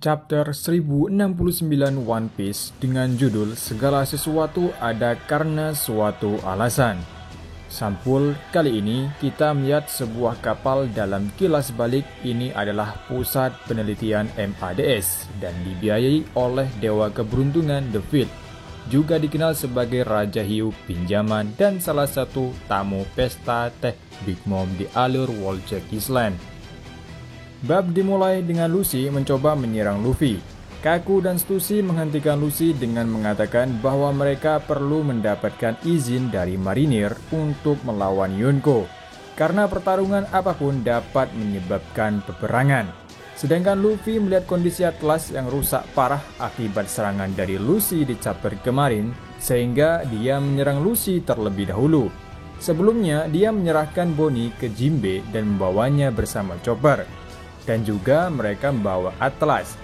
Chapter 1069 One Piece dengan judul Segala Sesuatu Ada Karena Suatu Alasan. Sampul kali ini kita melihat sebuah kapal dalam kilas balik. Ini adalah pusat penelitian MADS dan dibiayai oleh Dewa Keberuntungan The Fleet, juga dikenal sebagai Raja Hiu Pinjaman dan salah satu tamu pesta teh Big Mom di alur Wall Jack Island. Bab dimulai dengan Luffy mencoba menyerang Luffy. Kaku dan Stussy menghentikan Luffy dengan mengatakan bahwa mereka perlu mendapatkan izin dari marinir untuk melawan Yonko, karena pertarungan apapun dapat menyebabkan peperangan. Sedangkan Luffy melihat kondisi Atlas yang rusak parah akibat serangan dari Luffy di chapter kemarin, sehingga dia menyerang Luffy terlebih dahulu. Sebelumnya dia menyerahkan Bonnie ke Jinbe dan membawanya bersama Chopper. Dan juga mereka membawa Atlas.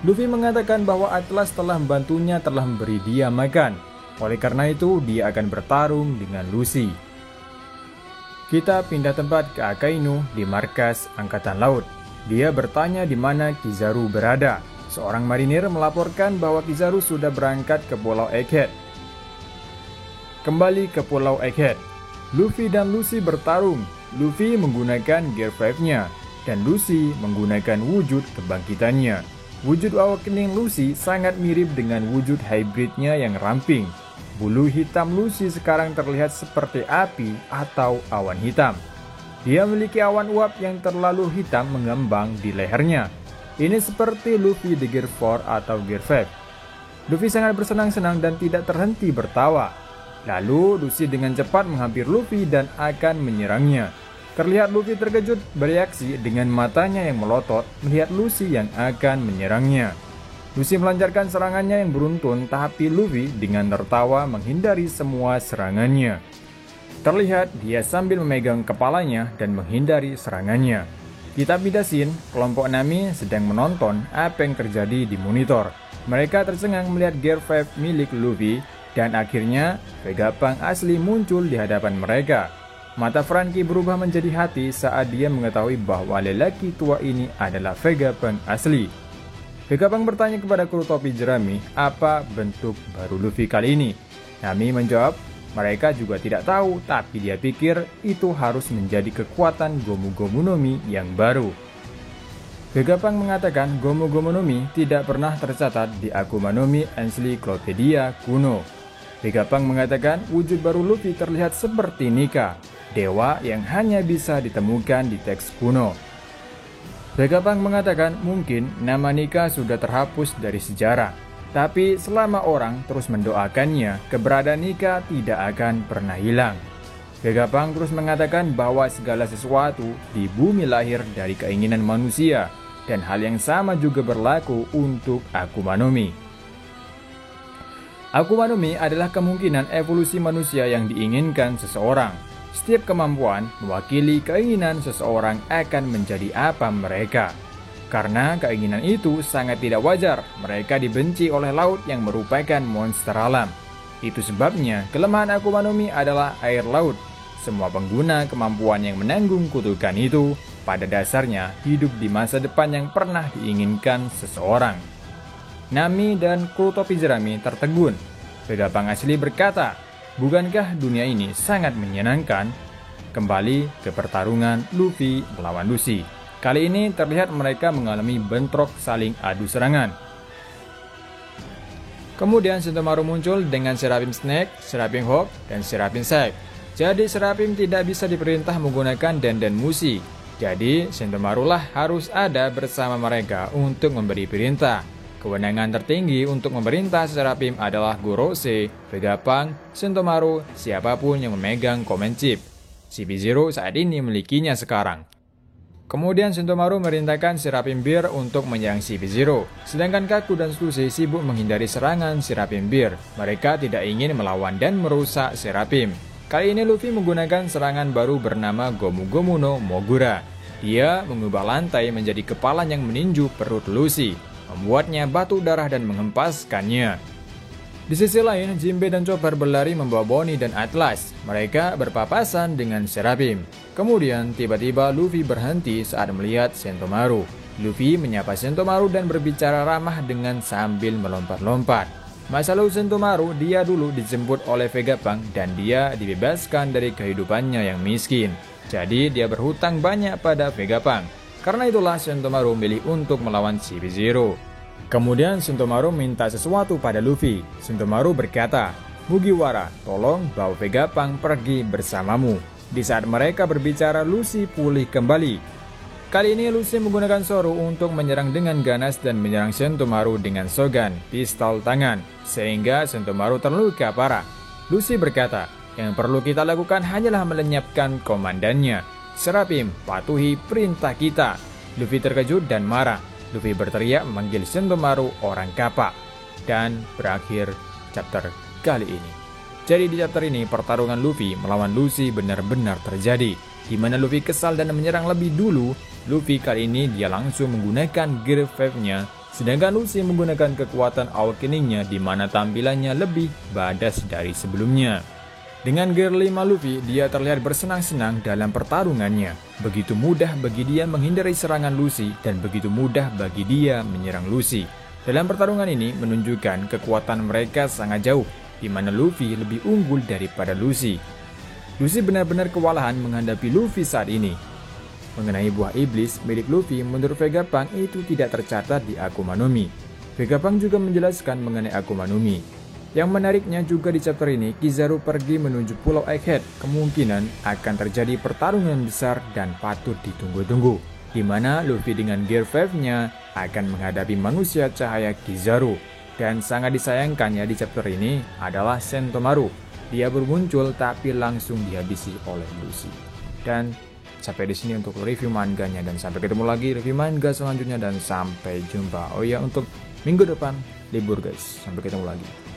Luffy mengatakan bahwa Atlas telah membantunya, telah memberi dia makan. Oleh karena itu, dia akan bertarung dengan Luffy. Kita pindah tempat ke Akainu di markas Angkatan Laut. Dia bertanya di mana Kizaru berada. Seorang marinir melaporkan bahwa Kizaru sudah berangkat ke Pulau Egghead. Kembali ke Pulau Egghead, Luffy dan Lucy bertarung. Luffy menggunakan Gear 5-nya. Dan Lucy menggunakan wujud kebangkitannya. Wujud awakening Lucy sangat mirip dengan wujud hybridnya yang ramping. Bulu hitam Lucy sekarang terlihat seperti api atau awan hitam. Dia memiliki awan uap yang terlalu hitam mengembang di lehernya. Ini seperti Luffy di Gear 4 atau Gear 5. Luffy sangat bersenang-senang dan tidak terhenti bertawa. Lalu Lucy dengan cepat menghampiri Luffy dan akan menyerangnya. Terlihat Luffy terkejut bereaksi dengan matanya yang melotot melihat Lucy yang akan menyerangnya. Lucy melancarkan serangannya yang beruntun, tapi Luffy dengan tertawa menghindari semua serangannya. Terlihat dia sambil memegang kepalanya dan menghindari serangannya. Kita pindah scene, kelompok Nami sedang menonton apa yang terjadi di monitor. Mereka tercengang melihat Gear 5 milik Luffy dan akhirnya Vegapunk asli muncul di hadapan mereka. Mata Franky berubah menjadi hati saat dia mengetahui bahwa lelaki tua ini adalah Vegapunk asli. Vegapunk bertanya kepada kru topi jerami apa bentuk baru Luffy kali ini. Nami menjawab, mereka juga tidak tahu, tapi dia pikir itu harus menjadi kekuatan Gomu Gomu no Mi yang baru. Vegapunk mengatakan Gomu Gomu no Mi tidak pernah tercatat di Akuma no Mi Encyclopedia kuno. Vegapunk mengatakan wujud baru Luffy terlihat seperti Nika, dewa yang hanya bisa ditemukan di teks kuno. Vegapunk mengatakan mungkin nama Nika sudah terhapus dari sejarah, tapi selama orang terus mendoakannya, keberadaan Nika tidak akan pernah hilang. Vegapunk terus mengatakan bahwa segala sesuatu di bumi lahir dari keinginan manusia, dan hal yang sama juga berlaku untuk Akuma no Mi. Akuma no Mi adalah kemungkinan evolusi manusia yang diinginkan seseorang. Setiap kemampuan mewakili keinginan seseorang akan menjadi apa mereka. Karena keinginan itu sangat tidak wajar, mereka dibenci oleh laut yang merupakan monster alam. Itu sebabnya kelemahan Akuma no Mi adalah air laut. Semua pengguna kemampuan yang menanggung kutukan itu pada dasarnya hidup di masa depan yang pernah diinginkan seseorang. Nami dan kru topi jerami tertegun. Vegapunk asli berkata, bukankah dunia ini sangat menyenangkan? Kembali ke pertarungan Luffy melawan Lucy. Kali ini terlihat mereka mengalami bentrok saling adu serangan. Kemudian Sentomaru muncul dengan Seraphim Snake, Seraphim Hawk, dan Seraphim Sack. Jadi Seraphim tidak bisa diperintah menggunakan Denden Mushi. Jadi Sentomaru lah harus ada bersama mereka untuk memberi perintah. Kewenangan tertinggi untuk memerintah Seraphim adalah Gorose, Vegapunk, Sentomaru, siapapun yang memegang Command Chip. CP0 saat ini memilikinya sekarang. Kemudian Sentomaru merintahkan Seraphim Bear untuk menyerang CP0. Sedangkan Kaku dan Stussy sibuk menghindari serangan Seraphim Bear. Mereka tidak ingin melawan dan merusak Seraphim. Kali ini Luffy menggunakan serangan baru bernama Gomu Gomu no Mogura. Dia mengubah lantai menjadi kepala yang meninju perut Luffy, membuatnya batu darah dan menghempaskannya. Di sisi lain, Jinbe dan Chopper berlari membawa Bonnie dan Atlas. Mereka berpapasan dengan Seraphim. Kemudian tiba-tiba Luffy berhenti saat melihat Sentomaru. Luffy menyapa Sentomaru dan berbicara ramah dengan sambil melompat-lompat. Masa lalu Sentomaru, dia dulu dijemput oleh Vegapunk dan dia dibebaskan dari kehidupannya yang miskin. Jadi dia berhutang banyak pada Vegapunk. Karena itulah Sentomaru memilih untuk melawan CP0. Kemudian Sentomaru minta sesuatu pada Luffy. Sentomaru berkata, "Mugiwara, tolong bawa Vegapunk pergi bersamamu." Di saat mereka berbicara, Luffy pulih kembali. Kali ini Luffy menggunakan Zoro untuk menyerang dengan ganas dan menyerang Sentomaru dengan Shogun, pistol tangan, sehingga Sentomaru terluka parah. Luffy berkata, "Yang perlu kita lakukan hanyalah melenyapkan komandannya. Serapim, patuhi perintah kita." Luffy terkejut dan marah. Luffy berteriak memanggil Sentomaru orang kapak. Dan berakhir chapter kali ini. Jadi di chapter ini pertarungan Luffy melawan Lucy benar-benar terjadi, di mana Luffy kesal dan menyerang lebih dulu. Luffy kali ini dia langsung menggunakan Gear 5-nya, sedangkan Lucy menggunakan kekuatan Awakening-nya di mana tampilannya lebih badass dari sebelumnya. Dengan Gear 5 Luffy, dia terlihat bersenang-senang dalam pertarungannya. Begitu mudah bagi dia menghindari serangan Lucy dan begitu mudah bagi dia menyerang Lucy. Dalam pertarungan ini menunjukkan kekuatan mereka sangat jauh, di mana Luffy lebih unggul daripada Lucy. Lucy benar-benar kewalahan menghadapi Luffy saat ini. Mengenai buah iblis milik Luffy, menurut Vegapunk itu tidak tercatat di Akuma no Mi. Vegapunk juga menjelaskan mengenai Akuma no Mi. Yang menariknya juga di chapter ini, Kizaru pergi menuju Pulau Egghead. Kemungkinan akan terjadi pertarungan besar dan patut ditunggu-tunggu, di mana Luffy dengan Gear 5-nya akan menghadapi manusia cahaya Kizaru. Dan sangat disayangkannya di chapter ini adalah Sentomaru. Dia bermuncul tapi langsung dihabisi oleh Lucy. Dan sampai di sini untuk review manganya, dan sampai ketemu lagi review manga selanjutnya, dan sampai jumpa. Oh ya, untuk minggu depan libur guys. Sampai ketemu lagi.